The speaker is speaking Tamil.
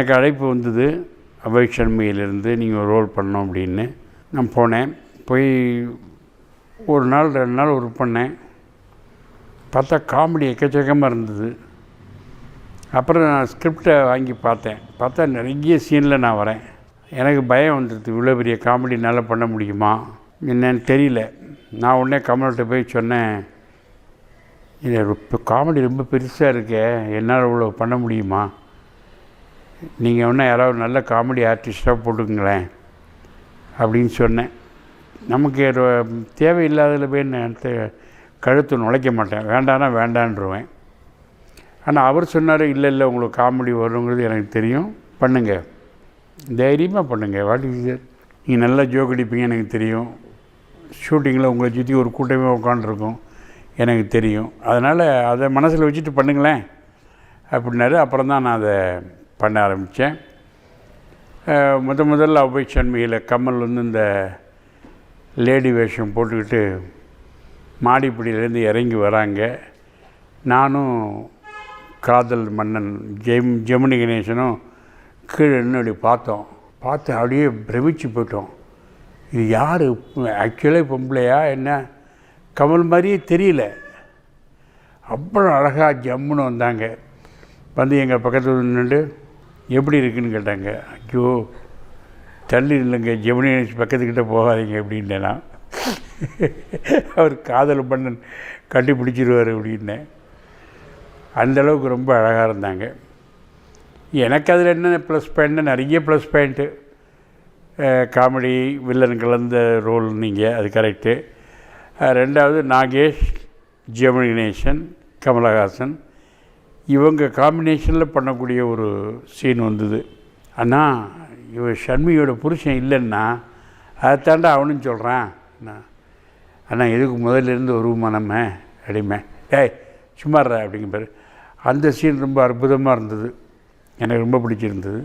எனக்கு அழைப்பு வந்தது அபய் சண்முகியிலேருந்து நீங்கள் ரோல் பண்ணோம் அப்படின்னு. நான் போனேன். போய் ஒரு நாள் 2 நாள் ஒர்க் பண்ணேன். பார்த்தா காமெடி எக்கச்சக்கமாக இருந்தது. அப்புறம் நான் ஸ்கிரிப்டை வாங்கி பார்த்தா நிறைய சீனில் நான் வரேன். எனக்கு பயம் வந்துடுது, இவ்வளோ பெரிய காமெடி என்னால் பண்ண முடியுமா என்னன்னு தெரியல. நான் உடனே கமல்கிட்ட போய் சொன்னேன், இது இப்போ காமெடி ரொம்ப பெருசாக இருக்கே, என்னால் இவ்வளோ பண்ண முடியுமா, நீங்கள் ஒன்றா யாராவது நல்ல காமெடி ஆர்டிஸ்ட்டாக போட்டுக்குங்களேன் அப்படின்னு சொன்னேன். நமக்கு தேவையில்லாததில் போய் நான் கழுத்து நுழைக்க மாட்டேன், வேண்டானா வேண்டான்ருவேன். ஆனால் அவர் சொன்னார், இல்லை உங்களுக்கு காமெடி வருங்கிறது எனக்கு தெரியும், பண்ணுங்கள், தைரியமாக பண்ணுங்கள், வாட் இஸ் இட், நீங்கள் நல்லா ஜோக் அடிப்பீங்க எனக்கு தெரியும், ஷூட்டிங்கில் உங்களை சுற்றி ஒரு கூட்டமே உட்காந்துருக்கும் எனக்கு தெரியும், அதனால் அதை மனசில் வச்சுட்டு பண்ணுங்களேன் அப்படின்னாரு. அப்புறம் தான் நான் அதை பண்ண ஆரம்பித்தேன். முதல்ல அபய் சண்முகியில் கமல் இந்த லேடி வேஷம் போட்டுக்கிட்டு மாடிப்படியிலேருந்து இறங்கி வராங்க. நானும் காதல் மன்னன் ஜெமினி கணேசனும் கீழே நின்று அப்படி பார்த்து அப்படியே பிரமிச்சு போயிட்டோம். இது யார், ஆக்சுவலாக பொம்பளையா என்ன, கமல் மாதிரியே தெரியல, அவ்வளோ அழகாக ஜம்முன்னு வந்தாங்க. வந்து எங்கள் பக்கத்தில் நின்று எப்படி இருக்குன்னு கேட்டாங்க. ஐயோ தள்ளி இல்லைங்க, ஜெமினி கணேஷ் பக்கத்துக்கிட்ட போகாதீங்க அப்படின்னேன் நான். அவர் காதல் மன்னன் கண்டுபிடிச்சிருவார் அப்படின்னேன். அந்தளவுக்கு ரொம்ப அழகாக இருந்தாங்க. எனக்கு அதில் என்ன ப்ளஸ் பாயிண்ட்னா, நிறைய ப்ளஸ் பாயிண்ட்டு. காமெடி வில்லன் கலந்த ரோல் நீங்கள், அது கரெக்டு. 2வது நாகேஷ், ஜெமினி கணேசன், கமலஹாசன் இவங்க காம்பினேஷனில் பண்ணக்கூடிய ஒரு சீன் வந்தது. ஆனால் ஷண்முகியோட புருஷன் இல்லைன்னா அதைத்தாண்டா அவனும் சொல்கிறான், ஆனால் எதுக்கு முதல்லேருந்து வருவோமா நம்ம அப்படிமே, சும்மாடுற அப்படிங்கிற பேர். அந்த சீன் ரொம்ப அற்புதமாக இருந்தது, எனக்கு ரொம்ப பிடிச்சிருந்தது.